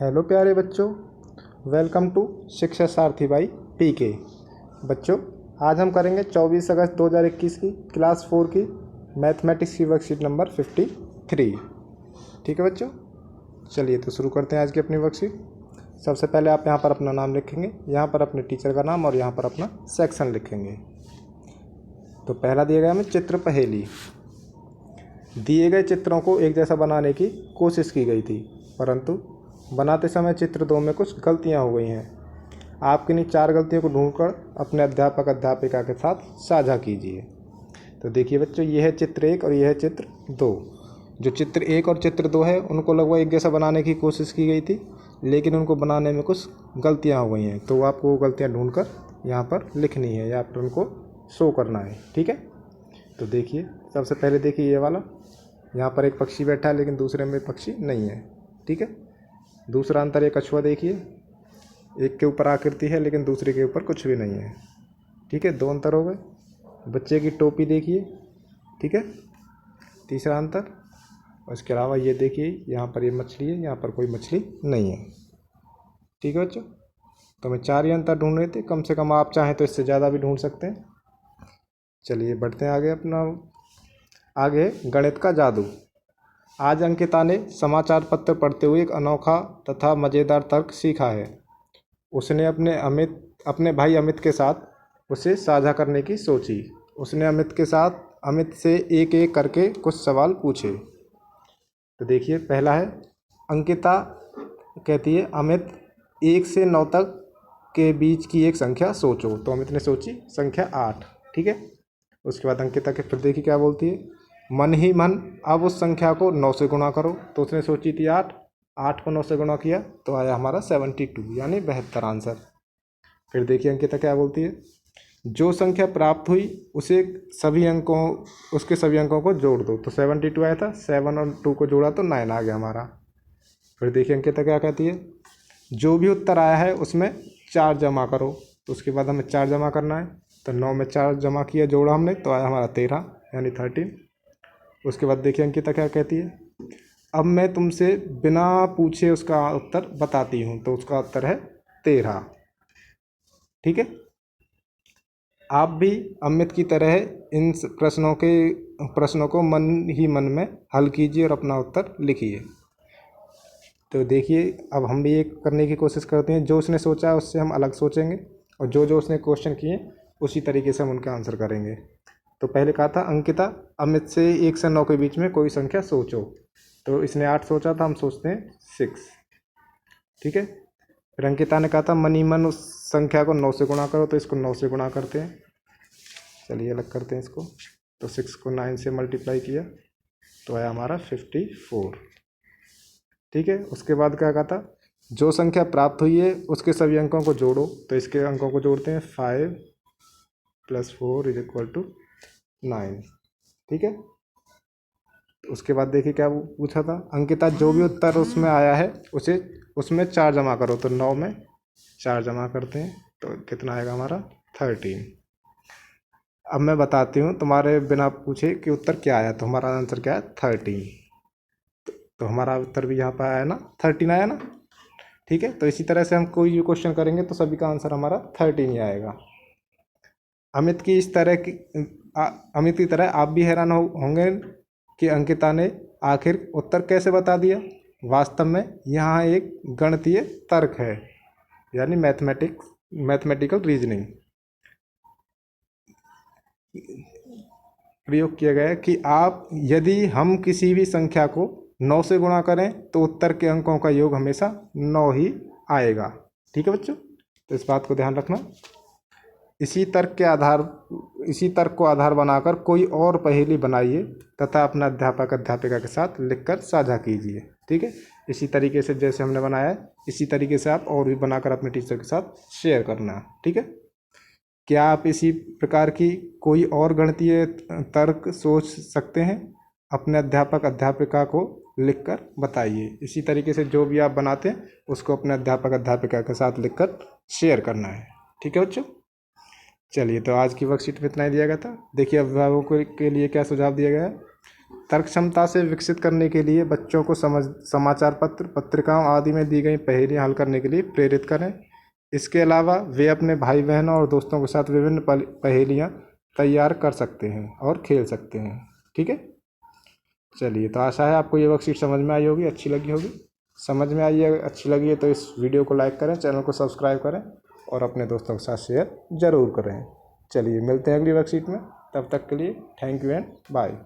Hello प्यारे बच्चों, welcome to शिक्षा सारथी बाई पीके। बच्चों, आज हम करेंगे 24 अगस्त 2021 की क्लास 4 की मैथमेटिक्स की वर्कशीट नंबर 53। ठीक है बच्चों, चलिए तो शुरू करते हैं आज की अपनी वर्कशीट। सबसे पहले आप यहाँ पर अपना नाम लिखेंगे, यहाँ पर अपने टीचर का नाम और यहाँ पर अपना सेक्शन लिखेंगे। तो पहला दिया गया हमें चित्र पहेली। दिए गए चित्रों को एक जैसा बनाने की कोशिश की गई थी, परंतु बनाते समय चित्र 2 में कुछ गलतियां हो गई हैं। आप किन्हीं 4 गलतियों को ढूंढकर अपने अध्यापक अध्यापिका के साथ साझा कीजिए। तो देखिए बच्चों, ये है चित्र 1 और ये है चित्र 2। जो चित्र 1 और चित्र 2 है उनको लगभग एक जैसा बनाने की कोशिश की गई थी, लेकिन उनको बनाने में कुछ गलतियाँ हो गई हैं। तो आपको वो गलतियाँ ढूँढ कर यहाँ पर लिखनी है या फिर उनको शो करना है। ठीक है, तो देखिए सबसे पहले देखिए ये वाला, यहाँ पर एक पक्षी बैठा है लेकिन दूसरे में पक्षी नहीं है। ठीक है, दूसरा अंतर, एक कछुआ देखिए, एक के ऊपर आकृति है लेकिन दूसरे के ऊपर कुछ भी नहीं है। ठीक है, 2 अंतर हो गए। बच्चे की टोपी देखिए, ठीक है, तीसरा अंतर। और इसके अलावा ये देखिए, यहाँ पर ये मछली है, यहाँ पर कोई मछली नहीं है। ठीक है बच्चों, तो हमें 4 ही अंतर ढूंढ रहे थे, कम से कम आप चाहें तो इससे ज़्यादा भी ढूंढ सकते हैं। चलिए बढ़ते हैं आगे। अपना आगे गणित का जादू। आज अंकिता ने समाचार पत्र पढ़ते हुए एक अनोखा तथा मज़ेदार तर्क सीखा है। उसने अपने भाई अमित के साथ उसे साझा करने की सोची। उसने अमित से एक एक करके कुछ सवाल पूछे। तो देखिए पहला है, अंकिता कहती है अमित 1 से 9 तक के बीच की एक संख्या सोचो। तो अमित ने सोची संख्या 8। ठीक है, उसके बाद अंकिता के फिर देखिए क्या बोलती है, मन ही मन अब उस संख्या को 9 से गुणा करो। तो उसने सोची थी 8, 8 को 9 से गुणा किया तो आया हमारा 72, यानी 72 आंसर। फिर देखिए अंकिता क्या बोलती है, जो संख्या प्राप्त हुई उसके सभी अंकों को जोड़ दो। तो 72 आया था, 7 और 2 को जोड़ा तो 9 आ गया हमारा। फिर देखिए अंकिता क्या कहती है, जो भी उत्तर आया है उसमें 4 जमा करो। तो उसके बाद हमें 4 जमा करना है। तो 9 में 4 जमा किया, जोड़ा हमने, तो आया हमारा 13, यानी 13। उसके बाद देखिए अंकिता क्या कहती है, अब मैं तुमसे बिना पूछे उसका उत्तर बताती हूँ। तो उसका उत्तर है 13। ठीक है, आप भी अमित की तरह इन प्रश्नों को मन ही मन में हल कीजिए और अपना उत्तर लिखिए। तो देखिए अब हम भी एक करने की कोशिश करते हैं, जो उसने सोचा है उससे हम अलग सोचेंगे और जो उसने क्वेश्चन किए उसी तरीके से हम उनका आंसर करेंगे। तो पहले कहा था अंकिता अमित से 1 से 9 के बीच में कोई संख्या सोचो। तो इसने 8 सोचा था, हम सोचते हैं 6। ठीक है, फिर अंकिता ने कहा था मनी मन उस संख्या को 9 से गुणा करो। तो इसको 9 से गुणा करते हैं। चलिए अलग करते हैं इसको। तो 6 को 9 से मल्टीप्लाई किया तो आया हमारा 54। ठीक है, उसके बाद क्या कहा था, जो संख्या प्राप्त हुई है उसके सभी अंकों को जोड़ो। तो इसके अंकों को जोड़ते हैं, 5 + 4 = 9। ठीक है, तो उसके बाद देखिए क्या पूछा था, अंकिता जो भी उत्तर उसमें आया है उसे उसमें 4 जमा करो। तो 9 में 4 जमा करते हैं तो कितना आएगा हमारा 13। अब मैं बताती हूँ तुम्हारे बिना पूछे कि उत्तर क्या आया। तो हमारा आंसर क्या है, 13। तो हमारा उत्तर भी यहाँ पर आया ना, 13 आया ना। ठीक है, तो इसी तरह से हम कोई भी क्वेश्चन करेंगे तो सभी का आंसर हमारा 13 ही आएगा। अमित की तरह आप भी हैरान होंगे कि अंकिता ने आखिर उत्तर कैसे बता दिया। वास्तव में यहाँ एक गणितीय तर्क है, यानी मैथमेटिकल रीजनिंग प्रयोग किया गया है कि यदि हम किसी भी संख्या को 9 से गुणा करें तो उत्तर के अंकों का योग हमेशा 9 ही आएगा। ठीक है बच्चों, तो इस बात को ध्यान रखना। इसी तर्क को आधार बनाकर कोई और पहेली बनाइए तथा अपना अध्यापक अध्यापिका के साथ लिखकर साझा कीजिए। ठीक है, इसी तरीके से जैसे हमने बनाया है इसी तरीके से आप और भी बनाकर अपने टीचर के साथ शेयर करना। ठीक है, क्या आप इसी प्रकार की कोई और गणितीय तर्क सोच सकते हैं? अपने अध्यापक अध्यापिका को लिखकर बताइए। इसी तरीके से जो भी आप बनाते हैं उसको अपने अध्यापक अध्यापिका के साथ लिखकर शेयर करना है। ठीक है बच्चों, चलिए तो आज की वर्कशीट में इतना ही दिया गया था। देखिए अभिभावकों के लिए क्या सुझाव दिया गया है। तर्क क्षमता से विकसित करने के लिए बच्चों को समाचार पत्र, पत्रिकाओं आदि में दी गई पहेलियाँ हल करने के लिए प्रेरित करें। इसके अलावा वे अपने भाई बहनों और दोस्तों के साथ विभिन्न पहेलियाँ तैयार कर सकते हैं और खेल सकते हैं। ठीक है, चलिए, तो आशा है आपको ये वर्कशीट समझ में आई होगी, अच्छी लगी होगी। समझ में आई है, अच्छी लगी है तो इस वीडियो को लाइक करें, चैनल को सब्सक्राइब करें और अपने दोस्तों के साथ शेयर ज़रूर करें। चलिए, मिलते हैं अगली वर्कशीट में, तब तक के लिए थैंक यू एंड बाय।